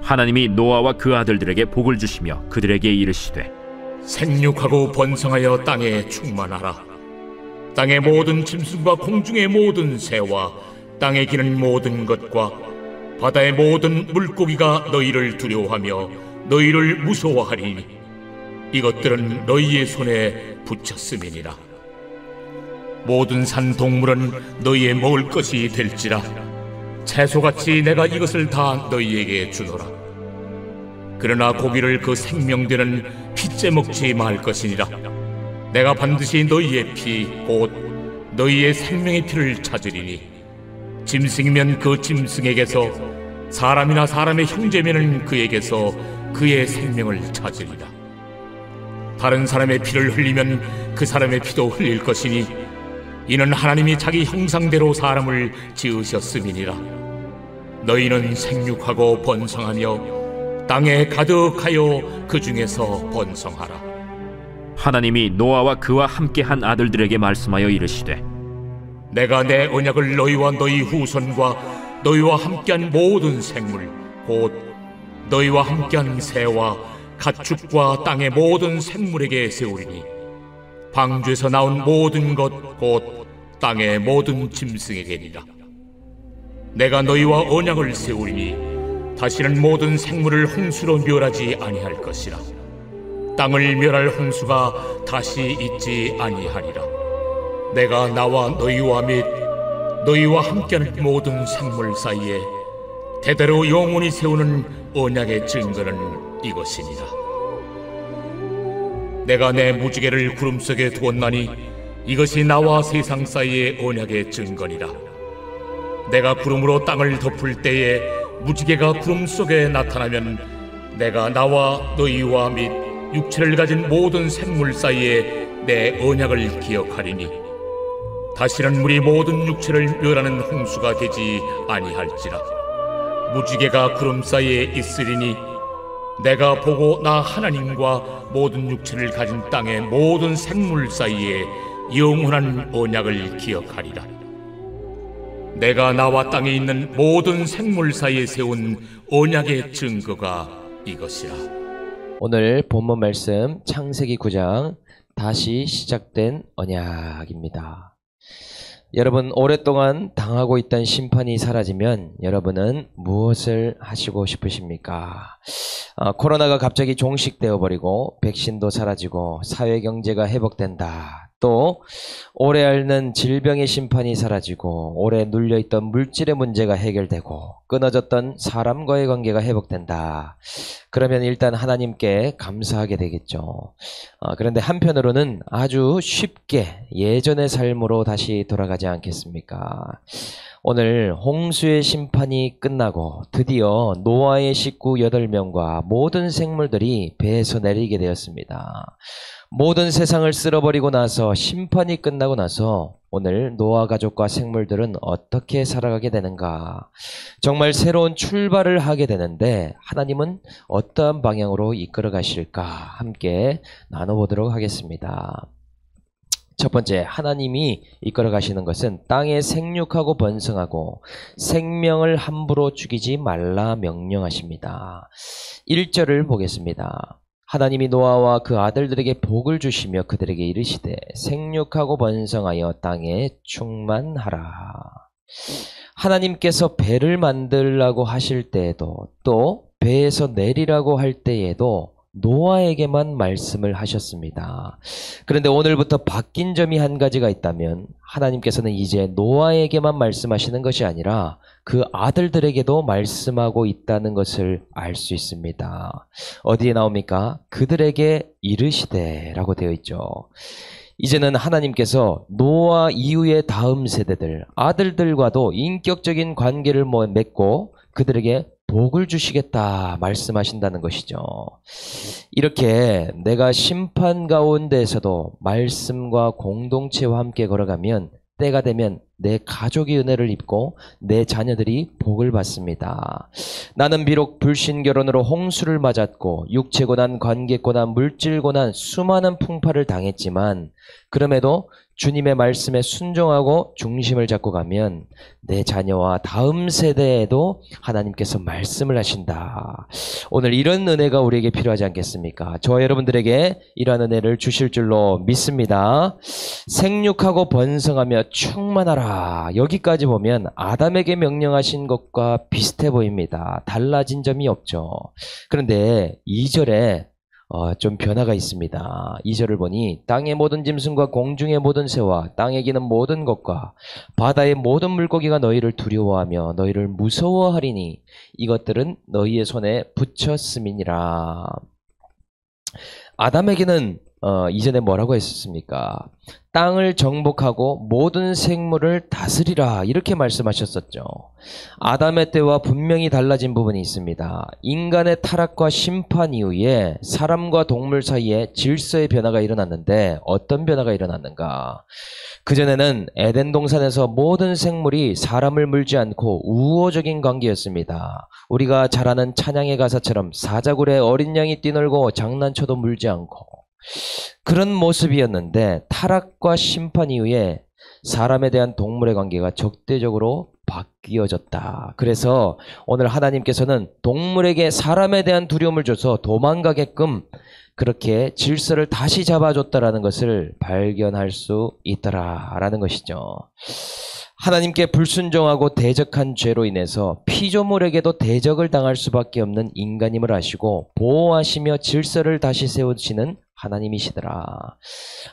하나님이 노아와 그 아들들에게 복을 주시며 그들에게 이르시되 생육하고 번성하여 땅에 충만하라. 땅의 모든 짐승과 공중의 모든 새와 땅에 기는 모든 것과 바다의 모든 물고기가 너희를 두려워하며 너희를 무서워하리니 이것들은 너희의 손에 붙였음이니라. 모든 산 동물은 너희의 먹을 것이 될지라. 채소같이 내가 이것을 다 너희에게 주노라. 그러나 고기를 그 생명되는 피째 먹지 말 것이니라. 내가 반드시 너희의 피 곧 너희의 생명의 피를 찾으리니 짐승이면 그 짐승에게서 사람이나 사람의 형제면은 그에게서 그의 생명을 찾으리라. 다른 사람의 피를 흘리면 그 사람의 피도 흘릴 것이니 이는 하나님이 자기 형상대로 사람을 지으셨음이니라. 너희는 생육하고 번성하며 땅에 가득하여 그 중에서 번성하라. 하나님이 노아와 그와 함께한 아들들에게 말씀하여 이르시되 내가 내 언약을 너희와 너희 후손과 너희와 함께한 모든 생물 곧 너희와 함께한 새와 가축과 땅의 모든 생물에게 세우리니 방주에서 나온 모든 것 곧 땅의 모든 짐승에게니라. 내가 너희와 언약을 세우리니 다시는 모든 생물을 홍수로 멸하지 아니할 것이라. 땅을 멸할 홍수가 다시 있지 아니하리라. 내가 나와 너희와 및 너희와 함께하는 모든 생물 사이에 대대로 영원히 세우는 언약의 증거는 이것이니라. 내가 내 무지개를 구름 속에 두었나니 이것이 나와 세상 사이의 언약의 증거니라. 내가 구름으로 땅을 덮을 때에 무지개가 구름 속에 나타나면 내가 나와 너희와 및 육체를 가진 모든 생물 사이에 내 언약을 기억하리니 다시는 우리 모든 육체를 멸하는 홍수가 되지 아니할지라. 무지개가 구름 사이에 있으리니 내가 보고 나 하나님과 모든 육체를 가진 땅의 모든 생물 사이에 영원한 언약을 기억하리라. 내가 나와 땅에 있는 모든 생물 사이에 세운 언약의 증거가 이것이라. 오늘 본문 말씀 창세기 9장 다시 시작된 언약입니다. 여러분, 오랫동안 당하고 있던 심판이 사라지면 여러분은 무엇을 하시고 싶으십니까? 코로나가 갑자기 종식되어 버리고 백신도 사라지고 사회경제가 회복된다. 또 오래 앓는 질병의 심판이 사라지고 오래 눌려있던 물질의 문제가 해결되고 끊어졌던 사람과의 관계가 회복된다. 그러면 일단 하나님께 감사하게 되겠죠. 그런데 한편으로는 아주 쉽게 예전의 삶으로 다시 돌아가지 않겠습니까? 오늘 홍수의 심판이 끝나고 드디어 노아의 식구 8명과 모든 생물들이 배에서 내리게 되었습니다. 모든 세상을 쓸어버리고 나서 심판이 끝나고 나서 오늘 노아 가족과 생물들은 어떻게 살아가게 되는가? 정말 새로운 출발을 하게 되는데 하나님은 어떠한 방향으로 이끌어 가실까? 함께 나눠보도록 하겠습니다. 첫 번째, 하나님이 이끌어 가시는 것은 땅에 생육하고 번성하고 생명을 함부로 죽이지 말라 명령하십니다. 1절을 보겠습니다. 하나님이 노아와 그 아들들에게 복을 주시며 그들에게 이르시되 생육하고 번성하여 땅에 충만하라. 하나님께서 배를 만들라고 하실 때에도 또 배에서 내리라고 할 때에도 노아에게만 말씀을 하셨습니다. 그런데 오늘부터 바뀐 점이 한 가지가 있다면 하나님께서는 이제 노아에게만 말씀하시는 것이 아니라 그 아들들에게도 말씀하고 있다는 것을 알 수 있습니다. 어디에 나옵니까? 그들에게 이르시되 라고 되어 있죠. 이제는 하나님께서 노아 이후의 다음 세대들, 아들들과도 인격적인 관계를 맺고 그들에게 복을 주시겠다 말씀하신다는 것이죠. 이렇게 내가 심판 가운데에서도 말씀과 공동체와 함께 걸어가면 때가 되면 내 가족이 은혜를 입고 내 자녀들이 복을 받습니다. 나는 비록 불신결혼으로 홍수를 맞았고 육체고난, 관계고난, 물질고난 수많은 풍파를 당했지만 그럼에도 주님의 말씀에 순종하고 중심을 잡고 가면 내 자녀와 다음 세대에도 하나님께서 말씀을 하신다. 오늘 이런 은혜가 우리에게 필요하지 않겠습니까? 저와 여러분들에게 이러한 은혜를 주실 줄로 믿습니다. 생육하고 번성하며 충만하라. 여기까지 보면 아담에게 명령하신 것과 비슷해 보입니다. 달라진 점이 없죠. 그런데 2절에 좀 변화가 있습니다. 2절을 보니 땅의 모든 짐승과 공중의 모든 새와 땅에 기는 모든 것과 바다의 모든 물고기가 너희를 두려워하며 너희를 무서워하리니 이것들은 너희의 손에 붙였음이니라. 아담에게는 이전에 뭐라고 했었습니까? 땅을 정복하고 모든 생물을 다스리라 이렇게 말씀하셨었죠. 아담의 때와 분명히 달라진 부분이 있습니다. 인간의 타락과 심판 이후에 사람과 동물 사이에 질서의 변화가 일어났는데 어떤 변화가 일어났는가? 그전에는 에덴 동산에서 모든 생물이 사람을 물지 않고 우호적인 관계였습니다. 우리가 잘 아는 찬양의 가사처럼 사자굴에 어린 양이 뛰놀고 장난쳐도 물지 않고 그런 모습이었는데 타락과 심판 이후에 사람에 대한 동물의 관계가 적대적으로 바뀌어졌다. 그래서 오늘 하나님께서는 동물에게 사람에 대한 두려움을 줘서 도망가게끔 그렇게 질서를 다시 잡아줬다라는 것을 발견할 수 있더라라는 것이죠. 하나님께 불순종하고 대적한 죄로 인해서 피조물에게도 대적을 당할 수밖에 없는 인간임을 아시고 보호하시며 질서를 다시 세우시는 하나님이시더라.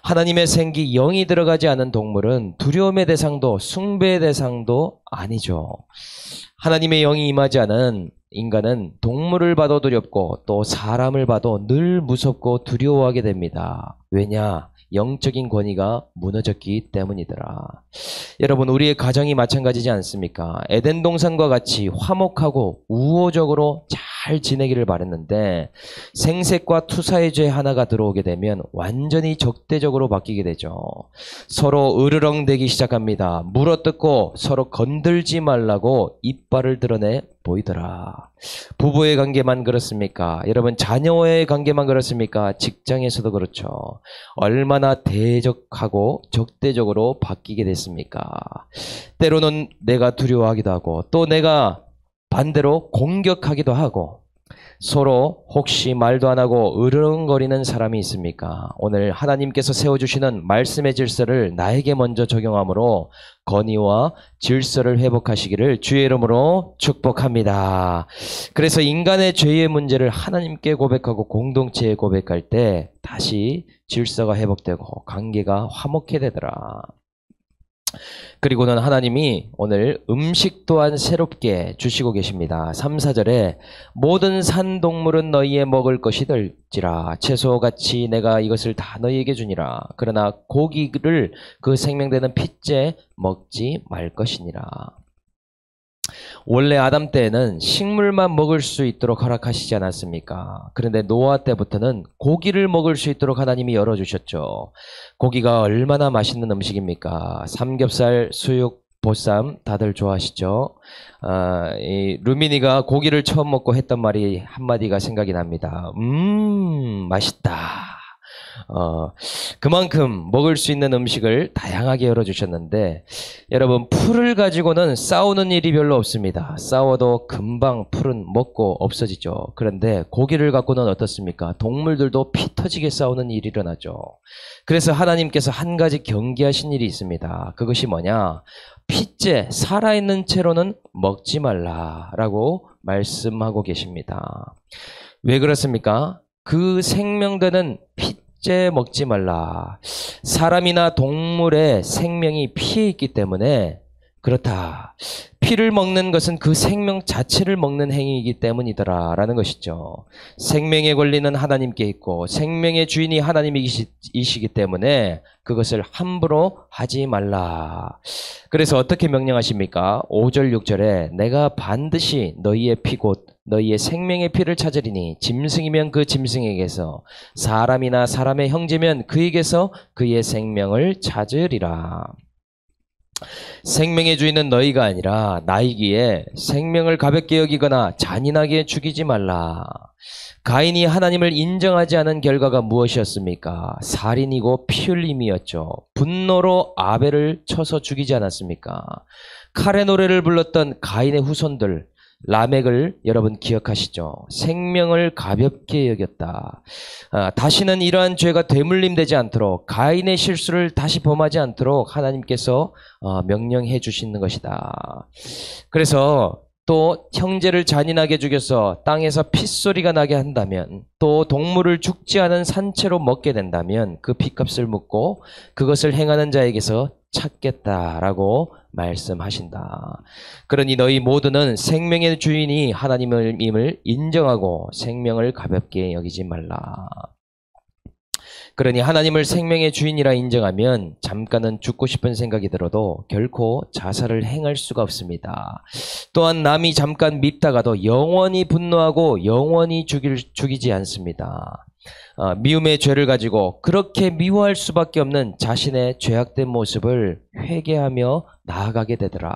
하나님의 생기 영이 들어가지 않은 동물은 두려움의 대상도 숭배의 대상도 아니죠. 하나님의 영이 임하지 않은 인간은 동물을 봐도 두렵고 또 사람을 봐도 늘 무섭고 두려워하게 됩니다. 왜냐? 영적인 권위가 무너졌기 때문이더라. 여러분, 우리의 가정이 마찬가지지 않습니까? 에덴 동산과 같이 화목하고 우호적으로 잘 지내기를 바랬는데 생색과 투사의 죄 하나가 들어오게 되면 완전히 적대적으로 바뀌게 되죠. 서로 으르렁대기 시작합니다. 물어뜯고 서로 건들지 말라고 이빨을 드러내 보이더라. 부부의 관계만 그렇습니까? 여러분, 자녀와의 관계만 그렇습니까? 직장에서도 그렇죠. 얼마나 대적하고 적대적으로 바뀌게 됐습니까? 때로는 내가 두려워하기도 하고 또 내가 반대로 공격하기도 하고 서로 혹시 말도 안 하고 으르렁거리는 사람이 있습니까? 오늘 하나님께서 세워주시는 말씀의 질서를 나에게 먼저 적용함으로 건의와 질서를 회복하시기를 주의 이름으로 축복합니다. 그래서 인간의 죄의 문제를 하나님께 고백하고 공동체에 고백할 때 다시 질서가 회복되고 관계가 화목해 되더라. 그리고는 하나님이 오늘 음식 또한 새롭게 주시고 계십니다. 3, 4절에 모든 산동물은 너희의 먹을 것이 될지라 채소같이 내가 이것을 다 너희에게 주니라. 그러나 고기를 그 생명되는 핏째 먹지 말 것이니라. 원래 아담 때에는 식물만 먹을 수 있도록 허락하시지 않았습니까? 그런데 노아 때부터는 고기를 먹을 수 있도록 하나님이 열어주셨죠. 고기가 얼마나 맛있는 음식입니까? 삼겹살, 수육, 보쌈 다들 좋아하시죠? 이 루미니가 고기를 처음 먹고 했던 말이 한마디가 생각이 납니다. 맛있다. 그만큼 먹을 수 있는 음식을 다양하게 열어주셨는데 여러분, 풀을 가지고는 싸우는 일이 별로 없습니다. 싸워도 금방 풀은 먹고 없어지죠. 그런데 고기를 갖고는 어떻습니까? 동물들도 피 터지게 싸우는 일이 일어나죠. 그래서 하나님께서 한 가지 경계하신 일이 있습니다. 그것이 뭐냐? 핏째, 살아있는 채로는 먹지 말라라고 말씀하고 계십니다. 왜 그렇습니까? 그 생명되는 핏째 먹지 말라. 사람이나 동물의 생명이 피에 있기 때문에 그렇다. 피를 먹는 것은 그 생명 자체를 먹는 행위이기 때문이더라 라는 것이죠. 생명의 권리는 하나님께 있고 생명의 주인이 하나님이시기 때문에 그것을 함부로 하지 말라. 그래서 어떻게 명령하십니까? 5절 6절에 내가 반드시 너희의 피 곧 너희의 생명의 피를 찾으리니 짐승이면 그 짐승에게서 사람이나 사람의 형제면 그에게서 그의 생명을 찾으리라. 생명의 주인은 너희가 아니라 나이기에 생명을 가볍게 여기거나 잔인하게 죽이지 말라. 가인이 하나님을 인정하지 않은 결과가 무엇이었습니까? 살인이고 피 흘림이었죠. 분노로 아벨을 쳐서 죽이지 않았습니까? 칼의 노래를 불렀던 가인의 후손들 라멕을 여러분 기억하시죠? 생명을 가볍게 여겼다. 다시는 이러한 죄가 되물림되지 않도록 가인의 실수를 다시 범하지 않도록 하나님께서 명령해 주시는 것이다. 그래서 또 형제를 잔인하게 죽여서 땅에서 핏소리가 나게 한다면, 또 동물을 죽지 않은 산채로 먹게 된다면 그 핏값을 묻고 그것을 행하는 자에게서 찾겠다라고 말씀하신다. 그러니 너희 모두는 생명의 주인이 하나님임을 인정하고 생명을 가볍게 여기지 말라. 그러니 하나님을 생명의 주인이라 인정하면 잠깐은 죽고 싶은 생각이 들어도 결코 자살을 행할 수가 없습니다. 또한 남이 잠깐 밉다가도 영원히 분노하고 영원히 죽이지 않습니다. 미움의 죄를 가지고 그렇게 미워할 수밖에 없는 자신의 죄악된 모습을 회개하며 나아가게 되더라.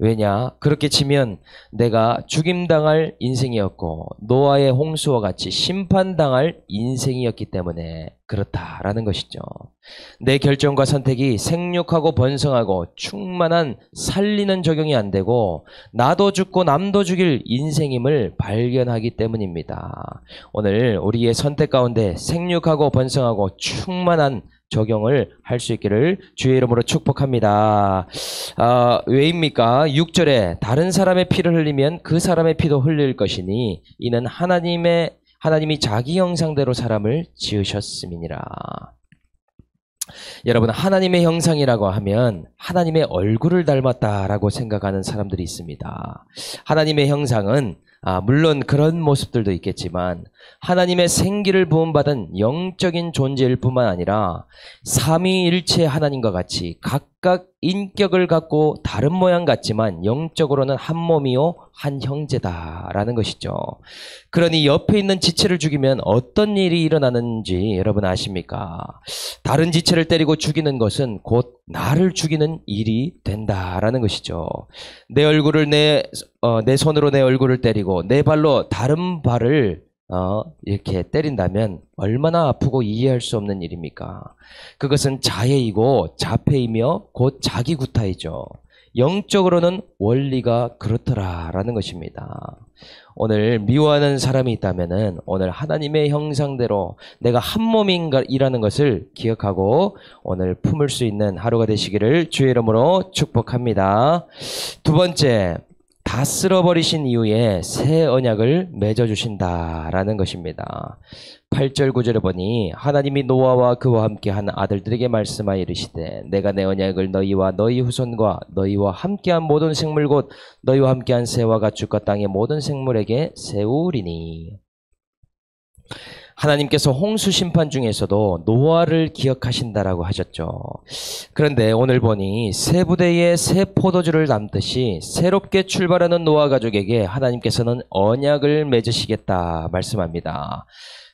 왜냐? 그렇게 치면 내가 죽임당할 인생이었고 노아의 홍수와 같이 심판당할 인생이었기 때문에 그렇다라는 것이죠. 내 결정과 선택이 생육하고 번성하고 충만한 살리는 적용이 안 되고 나도 죽고 남도 죽일 인생임을 발견하기 때문입니다. 오늘 우리의 선택 가운데 생육하고 번성하고 충만한 적용을 할 수 있기를 주의 이름으로 축복합니다. 왜입니까? 6절에 다른 사람의 피를 흘리면 그 사람의 피도 흘릴 것이니 이는 하나님이 자기 형상대로 사람을 지으셨음이니라. 여러분, 하나님의 형상이라고 하면 하나님의 얼굴을 닮았다라고 생각하는 사람들이 있습니다. 하나님의 형상은 물론 그런 모습들도 있겠지만 하나님의 생기를 부음받은 영적인 존재일 뿐만 아니라 삼위일체 하나님과 같이 각각 인격을 갖고 다른 모양 같지만 영적으로는 한 몸이요 한 형제다라는 것이죠. 그러니 옆에 있는 지체를 죽이면 어떤 일이 일어나는지 여러분 아십니까? 다른 지체를 때리고 죽이는 것은 곧 나를 죽이는 일이 된다라는 것이죠. 내 얼굴을 내 손으로 내 얼굴을 때리고 내 발로 다른 발을 이렇게 때린다면 얼마나 아프고 이해할 수 없는 일입니까? 그것은 자해이고 자폐이며 곧 자기 구타이죠. 영적으로는 원리가 그렇더라라는 것입니다. 오늘 미워하는 사람이 있다면은 오늘 하나님의 형상대로 내가 한 몸인가이라는 것을 기억하고 오늘 품을 수 있는 하루가 되시기를 주의 이름으로 축복합니다. 두 번째, 다 쓸어버리신 이후에 새 언약을 맺어주신다라는 것입니다. 8절 9절에 보니 하나님이 노아와 그와 함께 한 아들들에게 말씀하여 이르시되 내가 내 언약을 너희와 너희 후손과 너희와 함께한 모든 생물 곧 너희와 함께한 새와 가축과 땅의 모든 생물에게 세우리니. 하나님께서 홍수 심판 중에서도 노아를 기억하신다라고 하셨죠. 그런데 오늘 보니 새 부대에 새 포도주를 담듯이 새롭게 출발하는 노아 가족에게 하나님께서는 언약을 맺으시겠다 말씀합니다.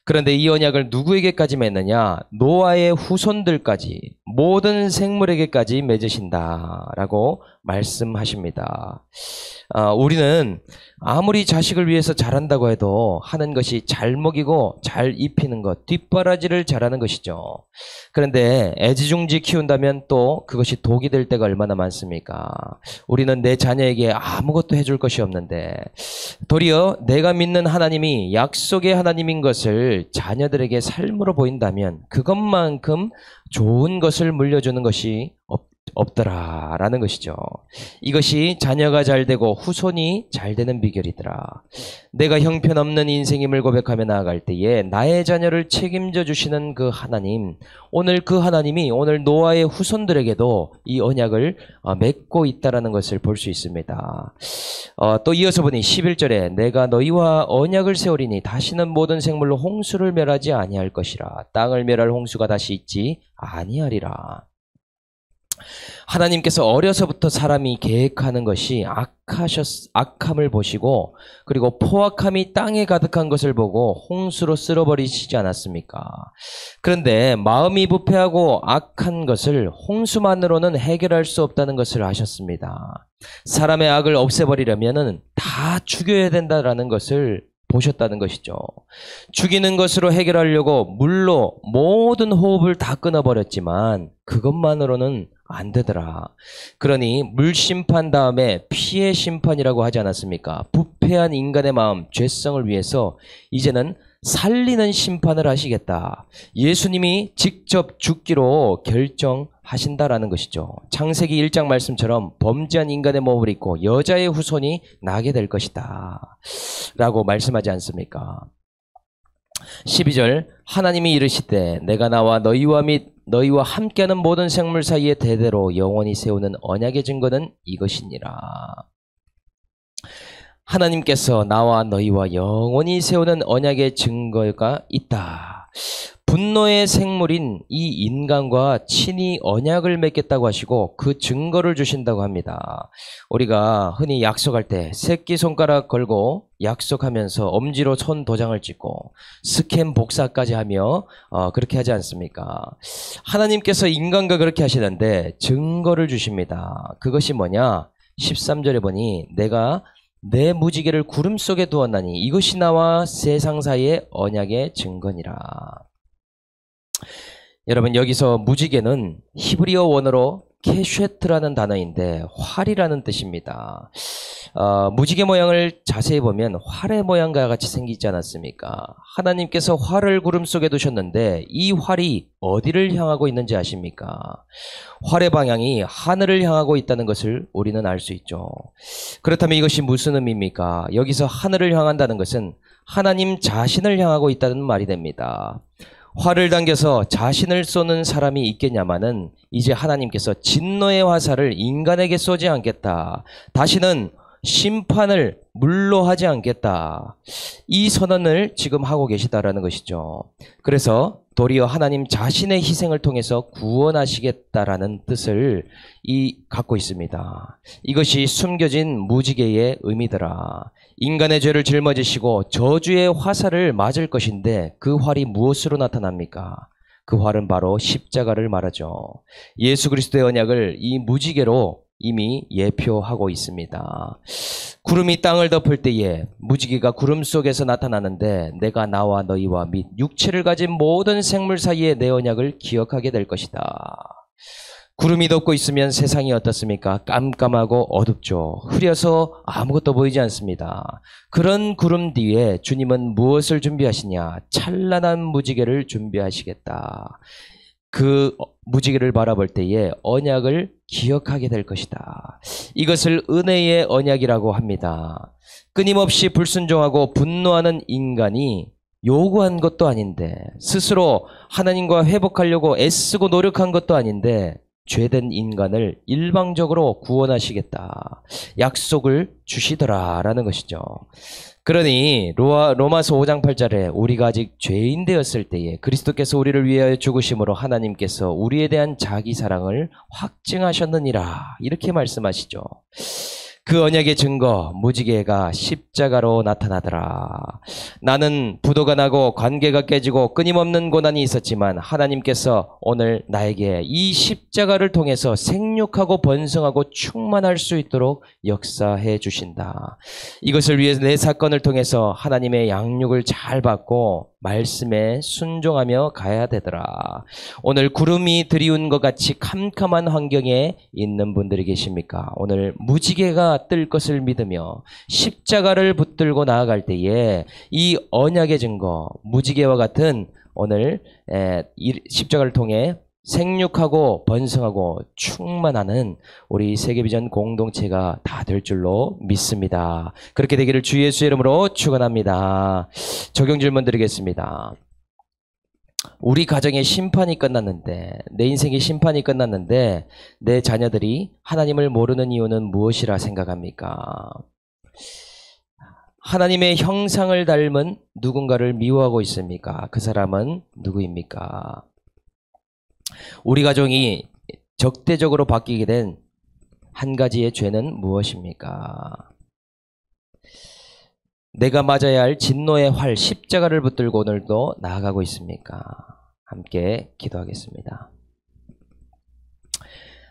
그런데 이 언약을 누구에게까지 맺느냐? 노아의 후손들까지, 모든 생물에게까지 맺으신다라고 말씀하십니다. 우리는 아무리 자식을 위해서 잘한다고 해도 하는 것이 잘 먹이고 잘 입히는 것, 뒷바라지를 잘하는 것이죠. 그런데 애지중지 키운다면 또 그것이 독이 될 때가 얼마나 많습니까? 우리는 내 자녀에게 아무것도 해줄 것이 없는데 도리어 내가 믿는 하나님이 약속의 하나님인 것을 자녀들에게 삶으로 보인다면 그것만큼 좋은 것을 물려주는 것이 없더라라는 것이죠. 이것이 자녀가 잘되고 후손이 잘되는 비결이더라. 내가 형편없는 인생임을 고백하며 나아갈 때에 나의 자녀를 책임져 주시는 그 하나님, 오늘 그 하나님이 오늘 노아의 후손들에게도 이 언약을 맺고 있다라는 것을 볼 수 있습니다. 또 이어서 보니 11절에 내가 너희와 언약을 세우리니 다시는 모든 생물로 홍수를 멸하지 아니할 것이라. 땅을 멸할 홍수가 다시 있지 아니하리라. 하나님께서 어려서부터 사람이 계획하는 것이 악함을 보시고 그리고 포악함이 땅에 가득한 것을 보고 홍수로 쓸어버리시지 않았습니까? 그런데 마음이 부패하고 악한 것을 홍수만으로는 해결할 수 없다는 것을 아셨습니다. 사람의 악을 없애버리려면은 다 죽여야 된다라는 것을 보셨다는 것이죠. 죽이는 것으로 해결하려고 물로 모든 호흡을 다 끊어버렸지만 그것만으로는 안 되더라. 그러니 물심판 다음에 피해 심판이라고 하지 않았습니까? 부패한 인간의 마음, 죄성을 위해서 이제는 살리는 심판을 하시겠다. 예수님이 직접 죽기로 결정하신다라는 것이죠. 창세기 1장 말씀처럼 범죄한 인간의 몸을 입고 여자의 후손이 나게 될 것이다 라고 말씀하지 않습니까? 12절 하나님이 이르시되 내가 나와 너희와 및 너희와 함께하는 모든 생물 사이에 대대로 영원히 세우는 언약의 증거는 이것이니라. 하나님께서 나와 너희와 영원히 세우는 언약의 증거가 있다. 분노의 생물인 이 인간과 친히 언약을 맺겠다고 하시고 그 증거를 주신다고 합니다. 우리가 흔히 약속할 때 새끼손가락 걸고 약속하면서 엄지로 손 도장을 찍고 스캔 복사까지 하며 그렇게 하지 않습니까? 하나님께서 인간과 그렇게 하시는데 증거를 주십니다. 그것이 뭐냐? 13절에 보니 내가 내 무지개를 구름 속에 두었나니 이것이 나와 세상 사이의 언약의 증거니라. 여러분 여기서 무지개는 히브리어 원어로 케쉐트라는 단어인데 활이라는 뜻입니다. 무지개 모양을 자세히 보면 활의 모양과 같이 생기지 않았습니까? 하나님께서 활을 구름 속에 두셨는데 이 활이 어디를 향하고 있는지 아십니까? 활의 방향이 하늘을 향하고 있다는 것을 우리는 알 수 있죠. 그렇다면 이것이 무슨 의미입니까? 여기서 하늘을 향한다는 것은 하나님 자신을 향하고 있다는 말이 됩니다. 활을 당겨서 자신을 쏘는 사람이 있겠냐마는 이제 하나님께서 진노의 화살을 인간에게 쏘지 않겠다. 다시는 심판을 물로 하지 않겠다. 이 선언을 지금 하고 계시다라는 것이죠. 그래서 도리어 하나님 자신의 희생을 통해서 구원하시겠다라는 뜻을 갖고 있습니다. 이것이 숨겨진 무지개의 의미더라. 인간의 죄를 짊어지시고 저주의 화살을 맞을 것인데 그 활이 무엇으로 나타납니까? 그 활은 바로 십자가를 말하죠. 예수 그리스도의 언약을 이 무지개로 이미 예표하고 있습니다. 구름이 땅을 덮을 때에 무지개가 구름 속에서 나타나는데 내가 나와 너희와 및 육체를 가진 모든 생물 사이에 내 언약을 기억하게 될 것이다. 구름이 덮고 있으면 세상이 어떻습니까? 깜깜하고 어둡죠. 흐려서 아무것도 보이지 않습니다. 그런 구름 뒤에 주님은 무엇을 준비하시냐? 찬란한 무지개를 준비하시겠다. 그 무지개를 바라볼 때에 언약을 기억하게 될 것이다. 이것을 은혜의 언약이라고 합니다. 끊임없이 불순종하고 분노하는 인간이 요구한 것도 아닌데 스스로 하나님과 회복하려고 애쓰고 노력한 것도 아닌데 죄된 인간을 일방적으로 구원하시겠다. 약속을 주시더라라는 것이죠. 그러니 로마서 5장 8절에 우리가 아직 죄인 되었을 때에 그리스도께서 우리를 위하여 죽으심으로 하나님께서 우리에 대한 자기 사랑을 확증하셨느니라 이렇게 말씀하시죠. 그 언약의 증거 무지개가 십자가로 나타나더라. 나는 부도가 나고 관계가 깨지고 끊임없는 고난이 있었지만 하나님께서 오늘 나에게 이 십자가를 통해서 생육하고 번성하고 충만할 수 있도록 역사해 주신다. 이것을 위해서 내 사건을 통해서 하나님의 양육을 잘 받고 말씀에 순종하며 가야 되더라. 오늘 구름이 드리운 것 같이 캄캄한 환경에 있는 분들이 계십니까? 오늘 무지개가 뜰 것을 믿으며 십자가를 붙들고 나아갈 때에 이 언약의 증거, 무지개와 같은 오늘 십자가를 통해 생육하고 번성하고 충만하는 우리 세계비전 공동체가 다 될 줄로 믿습니다. 그렇게 되기를 주 예수의 이름으로 축원합니다. 적용 질문 드리겠습니다. 우리 가정의 심판이 끝났는데, 내 인생의 심판이 끝났는데 내 자녀들이 하나님을 모르는 이유는 무엇이라 생각합니까? 하나님의 형상을 닮은 누군가를 미워하고 있습니까? 그 사람은 누구입니까? 우리 가정이 적대적으로 바뀌게 된 한 가지의 죄는 무엇입니까? 내가 맞아야 할 진노의 활 십자가를 붙들고 오늘도 나아가고 있습니까? 함께 기도하겠습니다.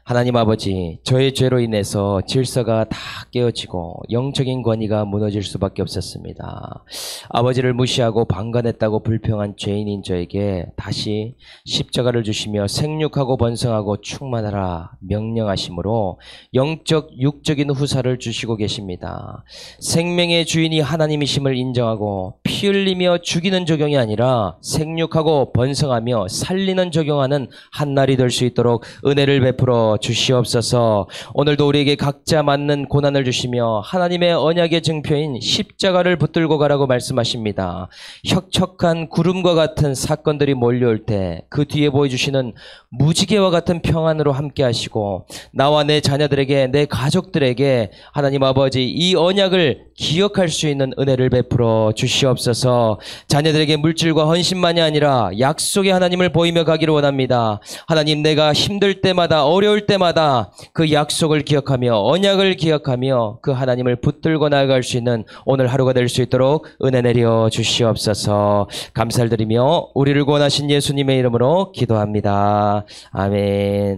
하나님 아버지, 저의 죄로 인해서 질서가 다 깨어지고 영적인 권위가 무너질 수밖에 없었습니다. 아버지를 무시하고 방관했다고 불평한 죄인인 저에게 다시 십자가를 주시며 생육하고 번성하고 충만하라 명령하심으로 영적 육적인 후사를 주시고 계십니다. 생명의 주인이 하나님이심을 인정하고 피 흘리며 죽이는 적용이 아니라 생육하고 번성하며 살리는 적용하는 한날이 될 수 있도록 은혜를 베풀어 주시옵소서. 오늘도 우리에게 각자 맞는 고난을 주시며 하나님의 언약의 증표인 십자가를 붙들고 가라고 말씀하십니다. 혁혁한 구름과 같은 사건들이 몰려올 때 그 뒤에 보여주시는 무지개와 같은 평안으로 함께 하시고 나와 내 자녀들에게 내 가족들에게 하나님 아버지 이 언약을 기억할 수 있는 은혜를 베풀어 주시옵소서. 자녀들에게 물질과 헌신만이 아니라 약속의 하나님을 보이며 가기를 원합니다. 하나님, 내가 힘들 때마다 어려울 때마다 그 약속을 기억하며 언약을 기억하며 그 하나님을 붙들고 나아갈 수 있는 오늘 하루가 될 수 있도록 은혜 내려 주시옵소서. 감사를 드리며 우리를 구원하신 예수님의 이름으로 기도합니다. 아멘.